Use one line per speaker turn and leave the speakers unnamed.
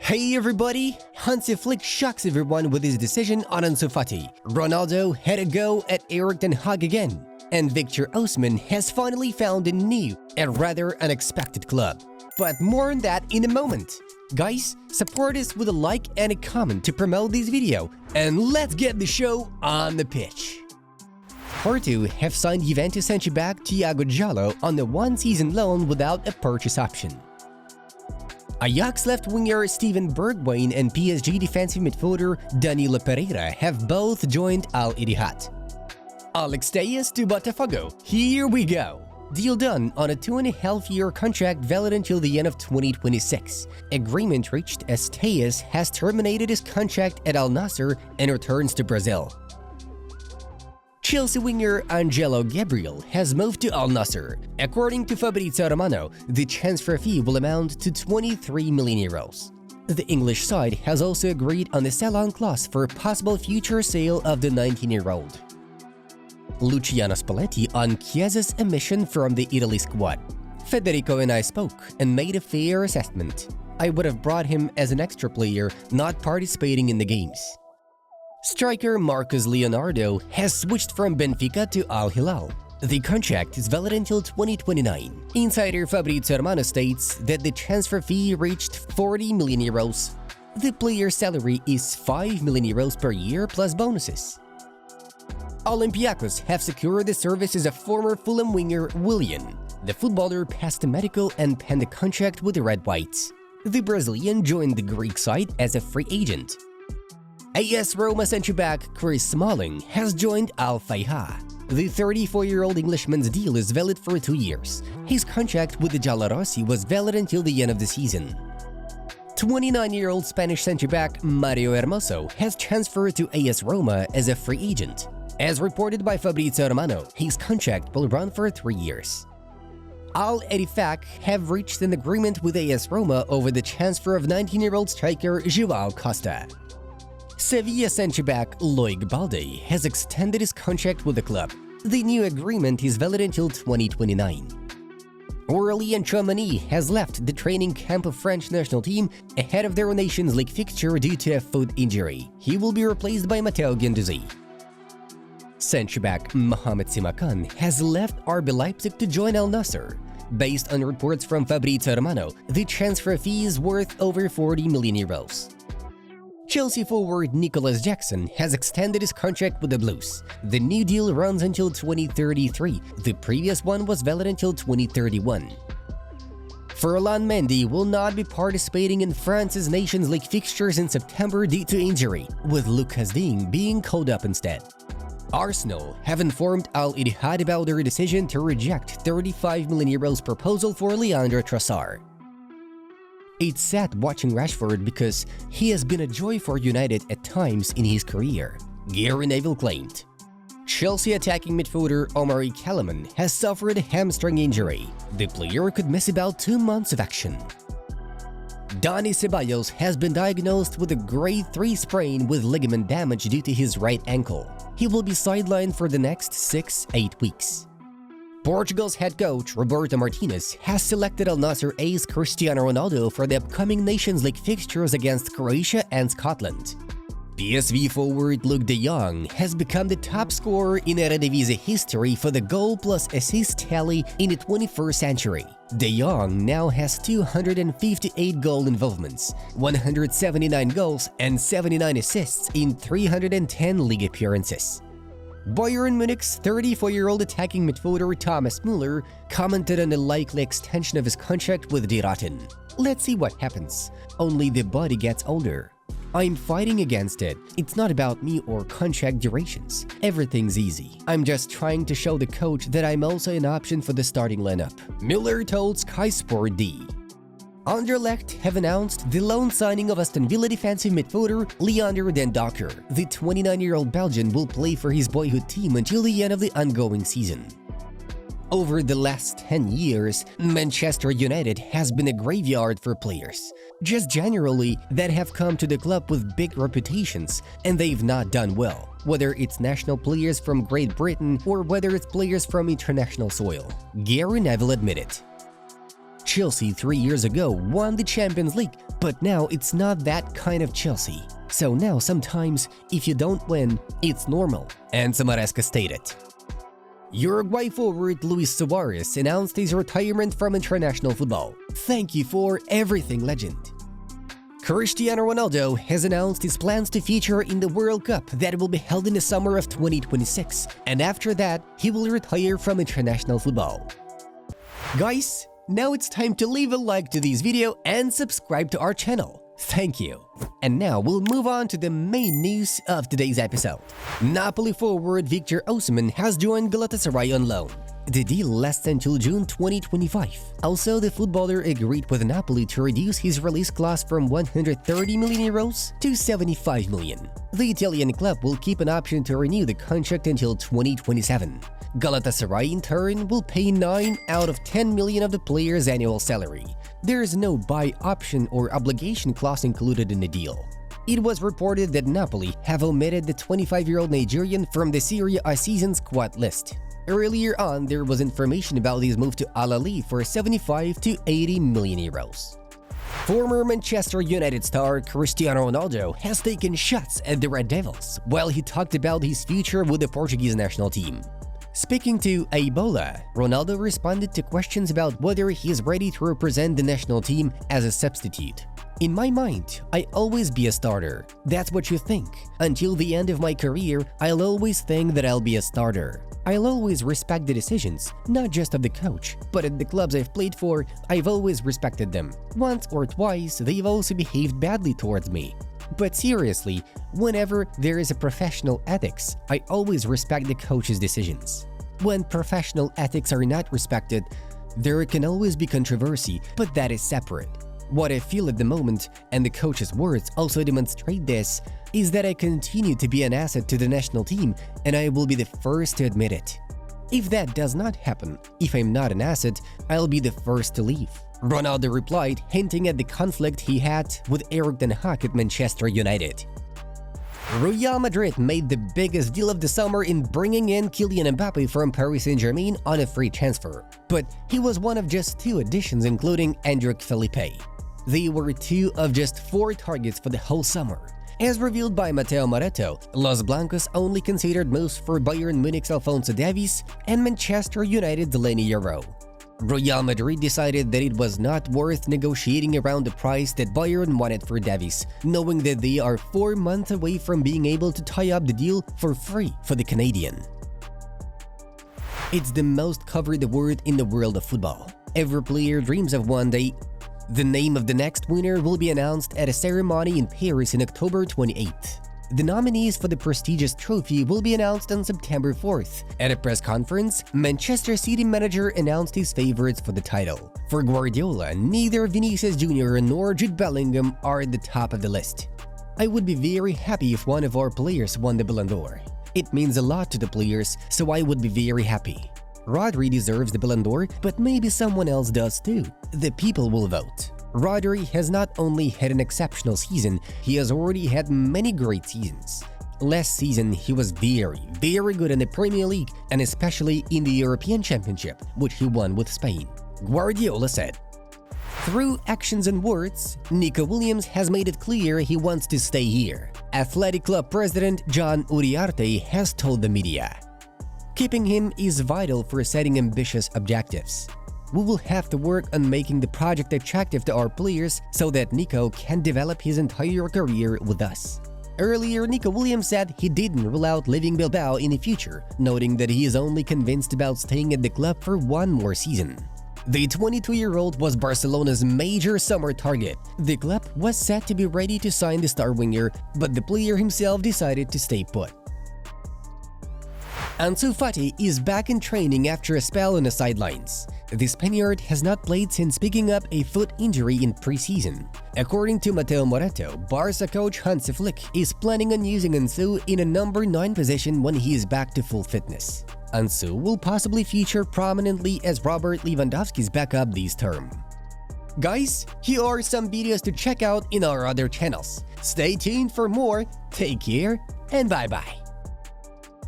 Hey everybody! Hansi shocks everyone with his decision on ANSU FATI. Ronaldo had a go at Erik and Hag again. And Victor Osimhen has finally found a new and rather unexpected club. But more on that in a moment. Guys, support us with a like and a comment to promote this video. And let's get the show on the pitch. Porto have signed Juventus centre-back Thiago Giallo on a one-season loan without a purchase option. Ajax left-winger Steven Bergwijn and PSG defensive midfielder Danilo Pereira have both joined Al Ittihad. Alex Telles to Botafogo. Here we go! Deal done on a 2.5-year contract valid until the end of 2026. Agreement reached as Telles has terminated his contract at Al Nassr and returns to Brazil. Chelsea winger Angelo Gabriel has moved to Al Nassr. According to Fabrizio Romano, the transfer fee will amount to 23 million euros. The English side has also agreed on a sell-on clause for a possible future sale of the 19-year-old. Luciano Spalletti on Chiesa's omission from the Italy squad. Federico and I spoke and made a fair assessment. I would have brought him as an extra player, not participating in the games. Striker Marcos Leonardo has switched from Benfica to Al Hilal. The contract is valid until 2029. Insider Fabrizio Romano states that the transfer fee reached 40 million euros. The player's salary is 5 million euros per year plus bonuses. Olympiacos have secured the services of former Fulham winger Willian. The footballer passed a medical and penned a contract with the Red Whites. The Brazilian joined the Greek side as a free agent. AS Roma centre-back Chris Smalling has joined Al Fayha. The 34-year-old Englishman's deal is valid for 2 years. His contract with the Giallorossi was valid until the end of the season. 29-year-old Spanish centre-back Mario Hermoso has transferred to AS Roma as a free agent. As reported by Fabrizio Romano, his contract will run for 3 years. Al Ittihad have reached an agreement with AS Roma over the transfer of 19-year-old striker Joao Costa. Sevilla centre-back Loic Balde has extended his contract with the club. The new agreement is valid until 2029. Aurélien Tchouameni has left the training camp of French national team ahead of their Nations League fixture due to a foot injury. He will be replaced by Matteo Guendouzi. Centre-back Mohamed Simakan has left RB Leipzig to join Al Nassr. Based on reports from Fabrizio Romano, the transfer fee is worth over 40 million euros. Chelsea forward Nicolas Jackson has extended his contract with the Blues. The new deal runs until 2033. The previous one was valid until 2031. Ferland Mendy will not be participating in France's Nations League fixtures in September due to injury, with Lucas Digne being called up instead. Arsenal have informed Al Ittihad about their decision to reject 35 million euros proposal for Leandro Trossard. It's sad watching Rashford because he has been a joy for United at times in his career, Gary Neville claimed. Chelsea attacking midfielder Omari Kalaman has suffered a hamstring injury. The player could miss about 2 months of action. Dani Ceballos has been diagnosed with a grade 3 sprain with ligament damage due to his right ankle. He will be sidelined for the next 6-8 weeks. Portugal's head coach Roberto Martinez has selected Al Nassr ace Cristiano Ronaldo for the upcoming Nations League fixtures against Croatia and Scotland. PSV forward Luuk de Jong has become the top scorer in Eredivisie history for the goal plus assist tally in the 21st century. De Jong now has 258 goal involvements, 179 goals and 79 assists in 310 league appearances. Bayern Munich's 34-year-old attacking midfielder Thomas Müller commented on the likely extension of his contract with Die Roten. Let's see what happens. Only the body gets older. I'm fighting against it. It's not about me or contract durations. Everything's easy. I'm just trying to show the coach that I'm also an option for the starting lineup. Müller told Sky Sport D. Anderlecht have announced the loan signing of Aston Villa defensive midfielder Leander Den Docker. The 29-year-old Belgian will play for his boyhood team until the end of the ongoing season. Over the last 10 years, Manchester United has been a graveyard for players. Just generally, that have come to the club with big reputations, and they've not done well, whether it's national players from Great Britain or whether it's players from international soil. Gary Neville admitted. Chelsea 3 years ago won the Champions League, but now it's not that kind of Chelsea. So now sometimes, if you don't win, it's normal, Enzo Maresca stated. Uruguay forward Luis Suarez announced his retirement from international football. "Thank you for everything, legend." Cristiano Ronaldo has announced his plans to feature in the World Cup that will be held in the summer of 2026, and after that, he will retire from international football. Guys, now it's time to leave a like to this video and subscribe to our channel. Thank you. And now we'll move on to the main news of today's episode. Napoli forward Victor Osimhen has joined Galatasaray on loan. The deal lasts until June 2025. Also, the footballer agreed with Napoli to reduce his release clause from 130 million euros to 75 million. The Italian club will keep an option to renew the contract until 2027. Galatasaray, in turn, will pay 9 out of 10 million of the player's annual salary. There is no buy option or obligation clause included in the deal. It was reported that Napoli have omitted the 25-year-old Nigerian from the Serie A season squad list. Earlier on, there was information about his move to Ahli for 75 to 80 million euros. Former Manchester United star Cristiano Ronaldo has taken shots at the Red Devils while he talked about his future with the Portuguese national team. Speaking to Bola, Ronaldo responded to questions about whether he is ready to represent the national team as a substitute. "In my mind, I'll always be a starter. That's what you think. Until the end of my career, I'll always think that I'll be a starter. I'll always respect the decisions, not just of the coach, but at the clubs I've played for, I've always respected them. Once or twice, they've also behaved badly towards me. But seriously, whenever there is a professional ethics, I always respect the coach's decisions. When professional ethics are not respected, there can always be controversy, but that is separate. What I feel at the moment, and the coach's words also demonstrate this, is that I continue to be an asset to the national team, and I will be the first to admit it. If that does not happen, if I'm not an asset, I'll be the first to leave." Ronaldo replied, hinting at the conflict he had with Erik ten Hag at Manchester United. Real Madrid made the biggest deal of the summer in bringing in Kylian Mbappe from Paris Saint-Germain on a free transfer, but he was one of just 2 additions, including Endrick Felipe. They were 2 of just 4 targets for the whole summer. As revealed by Mateo Moretto, Los Blancos only considered moves for Bayern Munich's Alphonso Davies and Manchester United's Leny Yoro. Real Madrid decided that it was not worth negotiating around the price that Bayern wanted for Davies, knowing that they are 4 months away from being able to tie up the deal for free for the Canadian. It's the most covered award in the world of football. Every player dreams of one day. The name of the next winner will be announced at a ceremony in Paris in October 28th. The nominees for the prestigious trophy will be announced on September 4th. At a press conference, Manchester City manager announced his favorites for the title. For Guardiola, neither Vinicius Jr. nor Jude Bellingham are at the top of the list. "I would be very happy if one of our players won the Ballon d'Or. It means a lot to the players, so I would be very happy. Rodri deserves the Ballon d'Or, but maybe someone else does too. The people will vote." Rodri has not only had an exceptional season, he has already had many great seasons. Last season, he was very good in the Premier League and especially in the European Championship, which he won with Spain. Guardiola said. Through actions and words, Nico Williams has made it clear he wants to stay here. Athletic Club president John Uriarte has told the media. "Keeping him is vital for setting ambitious objectives. We will have to work on making the project attractive to our players so that Nico can develop his entire career with us." Earlier, Nico Williams said he didn't rule out leaving Bilbao in the future, noting that he is only convinced about staying at the club for 1 more season. The 22-year-old was Barcelona's major summer target. The club was set to be ready to sign the star winger, but the player himself decided to stay put. ANSU FATI is back in training after a spell on the sidelines. The Spaniard has not played since picking up a foot injury in preseason. According to Mateo Moretto, Barca coach Hansi is planning on using ANSU in a number 9 position when he is back to full fitness. ANSU will possibly feature prominently as Robert Lewandowski's backup this term. Guys, here are some videos to check out in our other channels. Stay tuned for more, take care, and bye-bye.